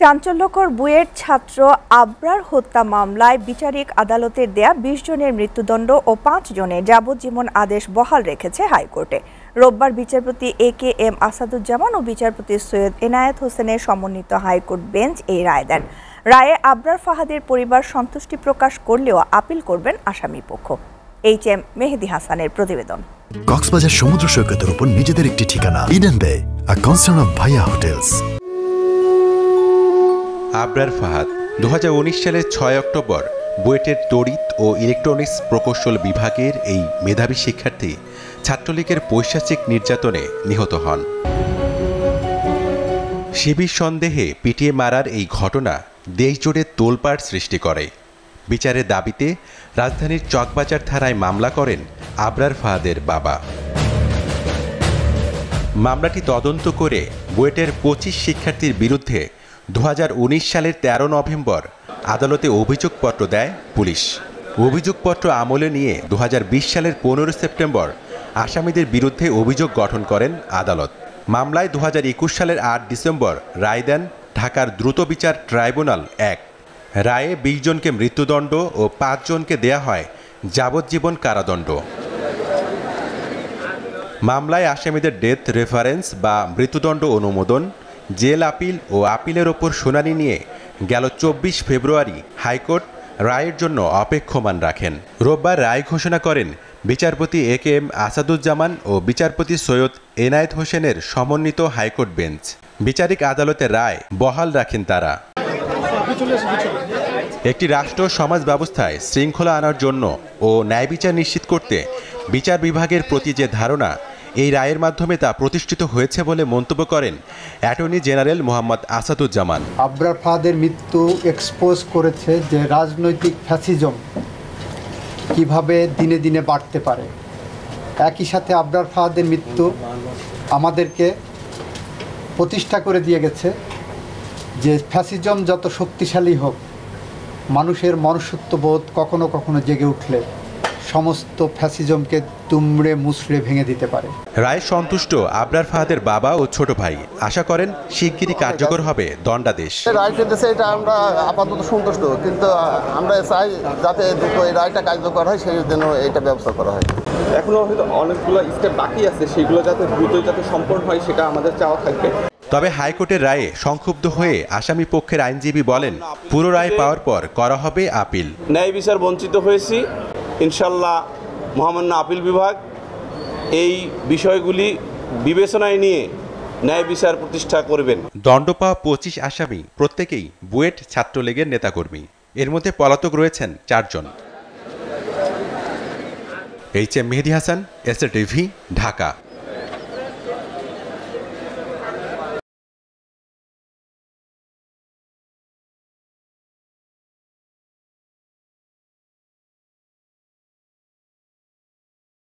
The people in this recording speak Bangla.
চাঞ্চল্যকর বুয়েট ছাত্র আবরার হত্যা মামলায় বিচারিক আদালতের দেয়া ২০ জনের মৃত্যুদণ্ড ও ৫ জনের যাবজ্জীবন আদেশ বহাল রেখেছে হাইকোর্টে। রোববার বিচারপতি AKM আসাদুজ্জামান ও বিচারপতি সৈয়দ এনায়েত হোসেনের সমন্বিত হাইকোর্ট বেঞ্চ এই রায় দেন। রায়ে আবরার ফাহাদের পরিবার সন্তুষ্টি প্রকাশ করলেও আপিল করবেন আসামিপক্ষ। HM মেহেদী হাসানের প্রতিবেদন। কক্সবাজার সমুদ্র সৈকতের উপর নিজেদের একটি ঠিকানা, ইডেন বে, আ কনসার্ন অফ ভাইয়া হোটেলস। আবরার ফাহাদ 2019 সালের 6 অক্টোবর বুয়েটের তড়িৎ ও ইলেকট্রনিক্স প্রকৌশল বিভাগের এই মেধাবী শিক্ষার্থী ছাত্রলীগের পৈশাচিক নির্যাতনে নিহত হন। শিবির সন্দেহে পিটিয়ে মারার এই ঘটনা দেশজুড়ে তোলপাড় সৃষ্টি করে। বিচারের দাবিতে রাজধানীর চকবাজার থানায় মামলা করেন আবরার ফাহাদের বাবা। মামলাটি তদন্ত করে বুয়েটের 25 শিক্ষার্থীর বিরুদ্ধে 2019 সালের 13 নভেম্বর আদালতে অভিযোগপত্র দেয় পুলিশ। অভিযোগপত্র আমলে নিয়ে 2020 সালের 15 সেপ্টেম্বর আসামিদের বিরুদ্ধে অভিযোগ গঠন করেন আদালত। মামলায় 2021 সালের 8 ডিসেম্বর রায় দেন ঢাকার দ্রুত বিচার ট্রাইব্যুনাল 1। রায়ে 20 জনকে মৃত্যুদণ্ড ও 5 জনকে দেয়া হয় যাবজ্জীবন কারাদণ্ড। মামলায় আসামিদের ডেথ রেফারেন্স বা মৃত্যুদণ্ড অনুমোদন, জেল আপিল ও আপিলের ওপর শুনানি নিয়ে গেল 24 ফেব্রুয়ারি হাইকোর্ট রায়ের জন্য অপেক্ষমান রাখেন। রোববার রায় ঘোষণা করেন বিচারপতি AKM আসাদুজ্জামান ও বিচারপতি সৈয়দ এনায়েত হোসেনের সমন্বিত হাইকোর্ট বেঞ্চ। বিচারিক আদালতের রায় বহাল রাখেন তারা। একটি রাষ্ট্র সমাজ ব্যবস্থায় শৃঙ্খলা আনার জন্য ও ন্যায় বিচার নিশ্চিত করতে বিচার বিভাগের প্রতি যে ধারণা, এই রায়ের মাধ্যমে তা প্রতিষ্ঠিত হয়েছে বলে মন্তব্য করেন অ্যাটর্নি জেনারেল মোহাম্মদ আসাদুজ্জামান। আবরার ফাহাদের মৃত্যু এক্সপোজ করেছে যে রাজনৈতিক ফ্যাসিজম কিভাবে দিনে দিনে বাড়তে পারে। একই সাথে আবরার ফাহাদের মৃত্যু আমাদেরকে প্রতিষ্ঠা করে দিয়ে গেছে যে ফ্যাসিজম যত শক্তিশালী হোক, মানুষের মনুষ্যত্ববোধ কখনো কখনো জেগে উঠলে সমস্ত ফ্যাসিজমকে দুমড়ে মুচড়ে ভেঙে দিতে পারে। রায় সন্তুষ্ট আবরার ফাহাদের বাবা ও ছোট ভাই আশা করেন শিগগিরই কার্যকর হবে দণ্ডাদেশ। রায় পেতেছে এটা আমরা আপাতত সন্তুষ্ট, কিন্তু আমরা চাই যাতে দ্রুত এই রায়টা কার্যকর হয়, সেই জন্য এটা ব্যবস্থা করা হয়। এখনো হয়তো অনেকগুলো স্টেপ বাকি আছে, সেগুলো যাতে দ্রুতই সম্পন্ন হয় সেটা আমাদের চাওয়া থাকবে। তবে হাইকোর্টের রায়ে সংক্ষুব্ধ হয়ে আসামি পক্ষের আইনজীবী বলেন, পুরো রায় পাওয়ার পর করা হবে আপিল। ন্যায় বিচার বঞ্চিত হয়েছি, ইনশাল্লাহ মহামান্য আপিল বিভাগ এই বিষয়গুলি বিবেচনায় নিয়ে ন্যায় বিচার প্রতিষ্ঠা করবেন। দণ্ড পাওয়া 25 আসামি প্রত্যেকেই বুয়েট ছাত্রলীগের নেতাকর্মী। এর মধ্যে পলাতক রয়েছেন 4 জন। HM মেহেদী হাসান, SRTV, ঢাকা।